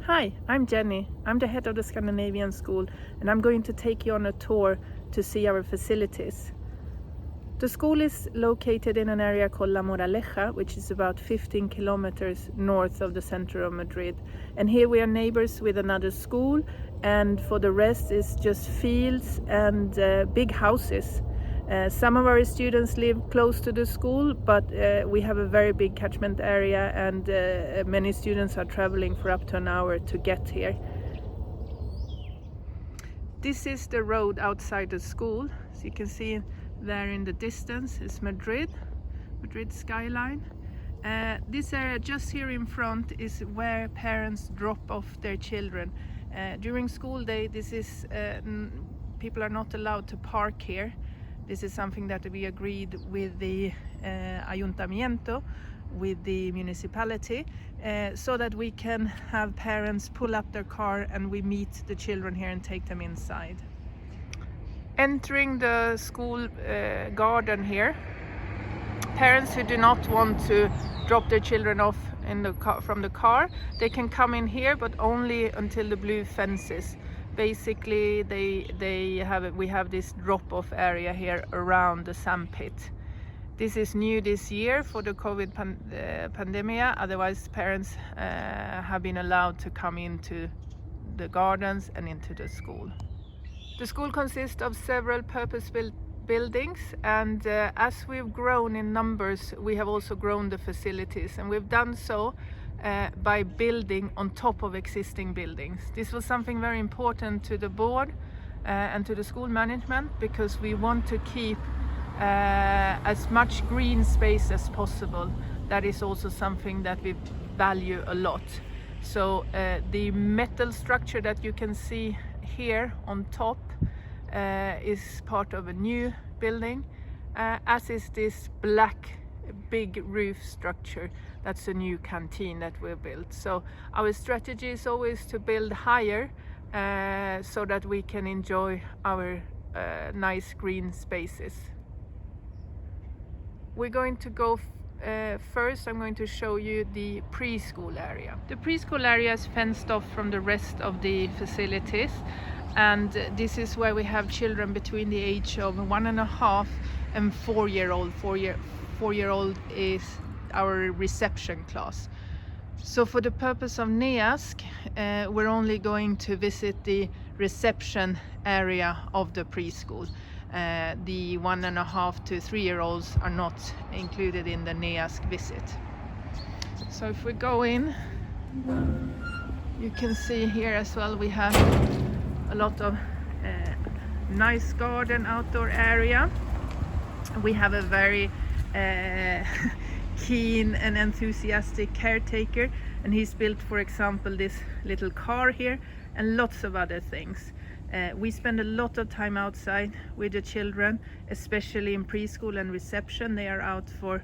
Hi, I'm Jenny. I'm the head of the Scandinavian school and I'm going to take you on a tour to see our facilities. The school is located in an area called La Moraleja, which is about 15 kilometers north of the center of Madrid. And here we are neighbors with another school, and for the rest is just fields and big houses. Some of our students live close to the school, but we have a very big catchment area, and many students are traveling for up to an hour to get here. This is the road outside the school. So you can see there in the distance is Madrid skyline. This area just here in front is where parents drop off their children. During school day, people are not allowed to park here. This is something that we agreed with the ayuntamiento, with the municipality, so that we can have parents pull up their car and we meet the children here and take them inside. Entering the school garden here, parents who do not want to drop their children off in the car, from the car, they can come in here, but only until the blue fences. Basically, we have this drop-off area here around the sandpit. This is new this year for the COVID pandemic. Otherwise, parents have been allowed to come into the gardens and into the school. The school consists of several purpose-built buildings, and as we've grown in numbers, we have also grown the facilities, and we've done so by building on top of existing buildings. This was something very important to the board and to the school management, because we want to keep as much green space as possible. That is also something that we value a lot. So the metal structure that you can see here on top is part of a new building, as is this black big roof structure. That's a new canteen that we've built. So our strategy is always to build higher so that we can enjoy our nice green spaces. We're going to go first. I'm going to show you the preschool area. The preschool area is fenced off from the rest of the facilities, and this is where we have children between the age of 1.5 and 4-year-old. Four-year-old is our reception class. So for the purpose of NEASC, we're only going to visit the reception area of the preschool. The 1.5 to 3-year-olds are not included in the NEASC visit. So if we go in, you can see here as well we have a lot of nice garden outdoor area. We have a very keen and enthusiastic caretaker, and he's built, for example, this little car here and lots of other things. We spend a lot of time outside with the children, especially in preschool and reception. They are out for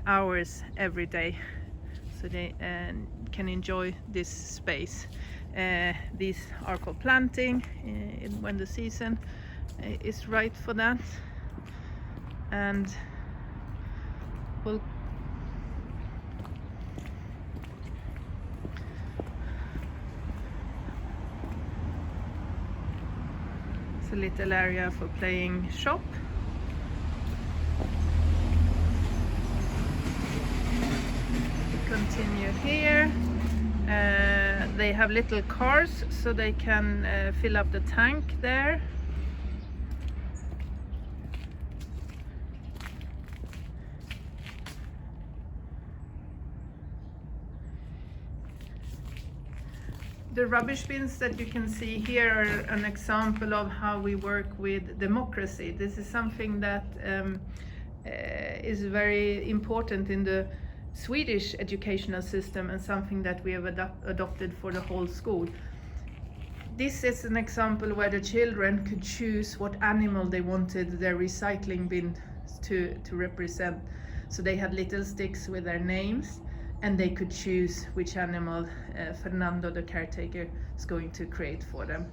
hours every day, so they can enjoy this space. These are for planting when the season is right for that, and we'll it's a little area for playing shop. Continue here. They have little cars so they can fill up the tank there. The rubbish bins that you can see here are an example of how we work with democracy. This is something that is very important in the Swedish educational system, and something that we have adopted for the whole school. This is an example where the children could choose what animal they wanted their recycling bin to represent. So they had little sticks with their names, and they could choose which animal Fernando, the caretaker, is going to create for them.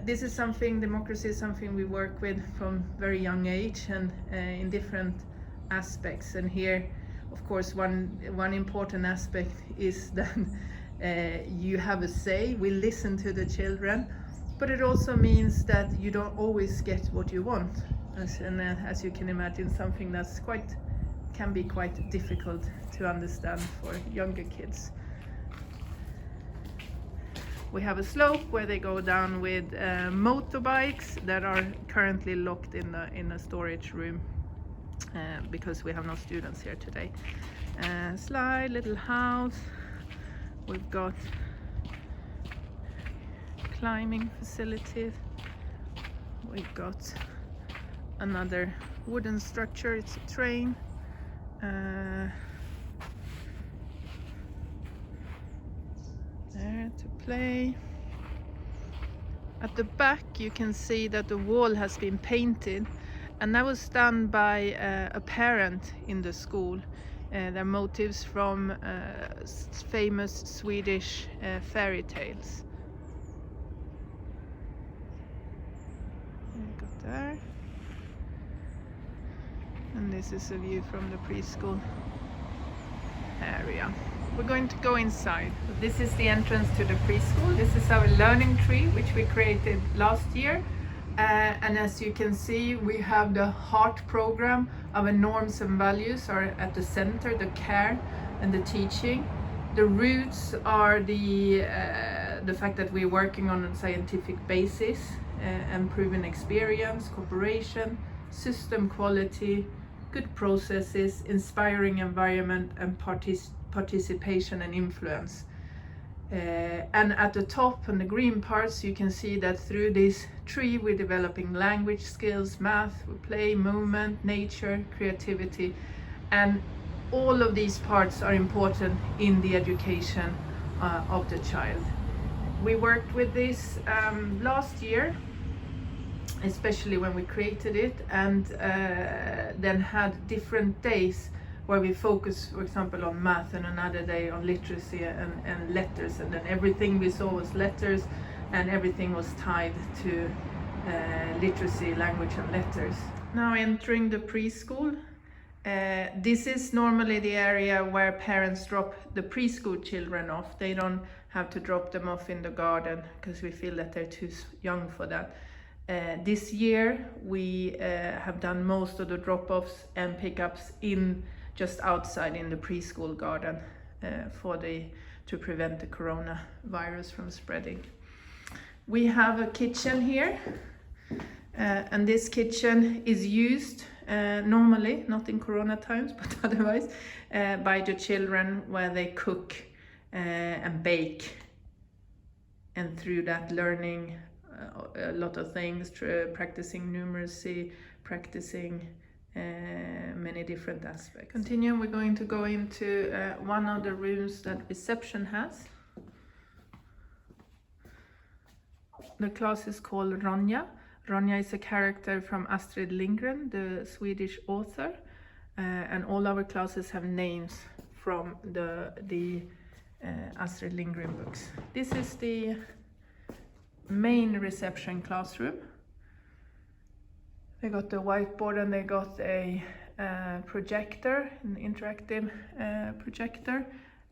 This is something, democracy is something we work with from very young age, and in different aspects. And here, of course, one important aspect is that You have a say, we listen to the children, but it also means that you don't always get what you want. As you can imagine, something that's can be quite difficult to understand for younger kids. We have a slope where they go down with motorbikes that are currently locked in a storage room because we have no students here today. Slide, little house. We've got climbing facilities. We've got another wooden structure, it's a train. There to play. At the back you can see that the wall has been painted, and that was done by a parent in the school. They're motifs from famous Swedish fairy tales. Got there. And this is a view from the preschool area. We're going to go inside. This is the entrance to the preschool. This is our learning tree, which we created last year. And as you can see, we have the heart program. Our norms and values are at the center, the care and the teaching. The roots are the fact that we're working on a scientific basis and proven experience, cooperation, system quality, good processes, inspiring environment, and participation and influence. And at the top, on the green parts, you can see that through this tree we're developing language skills, math, play, movement, nature, creativity, and all of these parts are important in the education of the child. We worked with this last year, especially when we created it, and then had different days where we focus, for example, on math, and another day on literacy and letters, and then everything we saw was letters, and everything was tied to literacy, language and letters. Now entering the preschool. This is normally the area where parents drop the preschool children off. They don't have to drop them off in the garden because we feel that they're too young for that. This year we have done most of the drop-offs and pickups just outside in the preschool garden to prevent the coronavirus from spreading. We have a kitchen here, and this kitchen is used normally, not in corona times, but otherwise, by the children, where they cook and bake, and through that learning a lot of things, practicing numeracy, practicing many different aspects. Continuing, we're going to go into one of the rooms that reception has. The class is called Ronja. Ronja is a character from Astrid Lindgren, the Swedish author, and all our classes have names from the Astrid Lindgren books. This is the main reception classroom. They got the whiteboard, and they got a projector, an interactive projector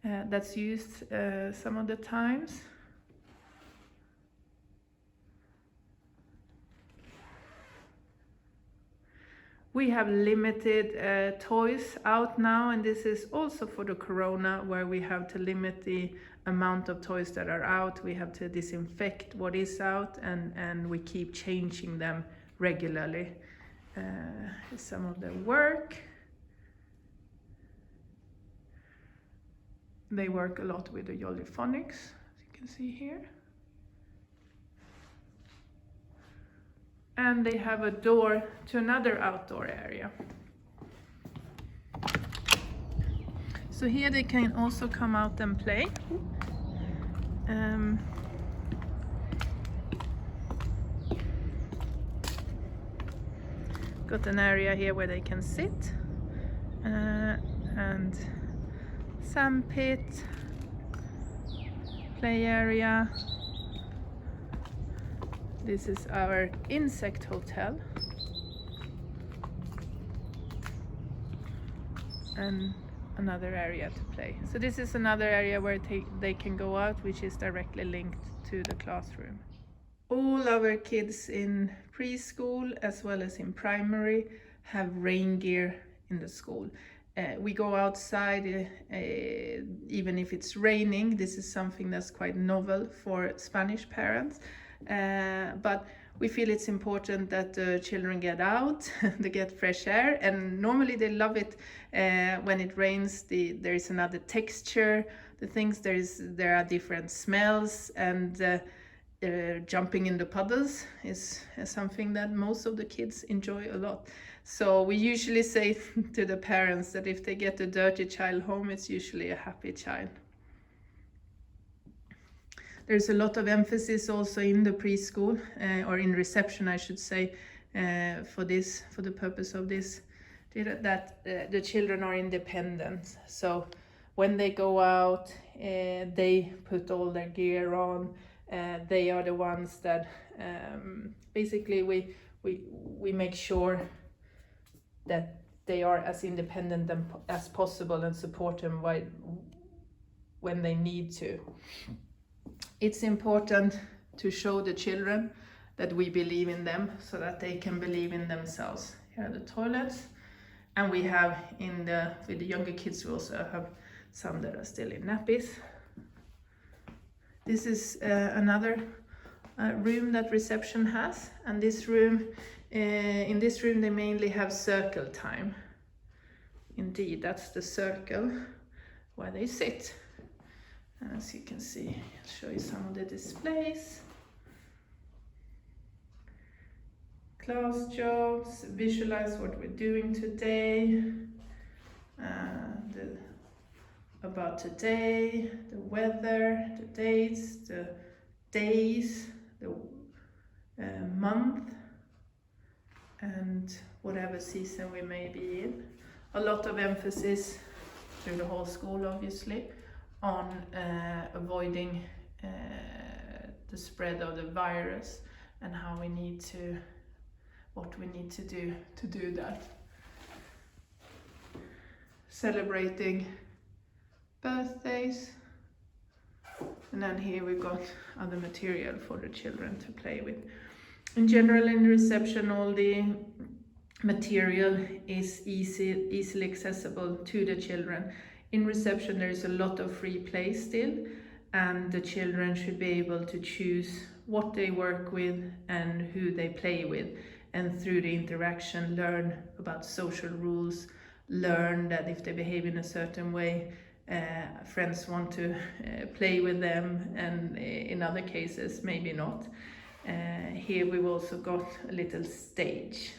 that's used some of the times. We have limited toys out now, and this is also for the corona, where we have to limit the amount of toys that are out. We have to disinfect what is out, and we keep changing them regularly. Some of the work. They work a lot with the Jollyphonics, as you can see here. And they have a door to another outdoor area. So here they can also come out and play. Got an area here where they can sit, and sand pit, play area. This is our insect hotel, and another area to play. So this is another area where they can go out, which is directly linked to the classroom. All our kids in preschool as well as in primary have rain gear in the school. We go outside even if it's raining. This is something that's quite novel for Spanish parents, but we feel it's important that the children get out, they get fresh air, and normally they love it when it rains. There is another texture, there are different smells, and jumping in the puddles is something that most of the kids enjoy a lot. So we usually say to the parents that if they get a dirty child home, it's usually a happy child. There's a lot of emphasis also in the preschool, or in reception I should say, for the purpose of this, that the children are independent. So when they go out, they put all their gear on. They are the ones that basically we make sure that they are as independent as possible and support them when they need to. It's important to show the children that we believe in them so that they can believe in themselves. Here are the toilets, and we have with the younger kids we also have some that are still in nappies. This is another room that reception has, and this room, in this room they mainly have circle time. Indeed, that's the circle where they sit. And as you can see, I'll show you some of the displays. Class jobs, visualize what we're doing today, about today, the weather, the dates, the days, the month, and whatever season we may be in. A lot of emphasis through the whole school, obviously, on avoiding the spread of the virus and what we need to do that. Celebrating birthdays, and then here we've got other material for the children to play with. In general, in reception, all the material is easily accessible to the children. In reception there is a lot of free play still, and the children should be able to choose what they work with and who they play with, and through the interaction learn about social rules, learn that if they behave in a certain way, friends want to play with them, and in other cases maybe not. Here we've also got a little stage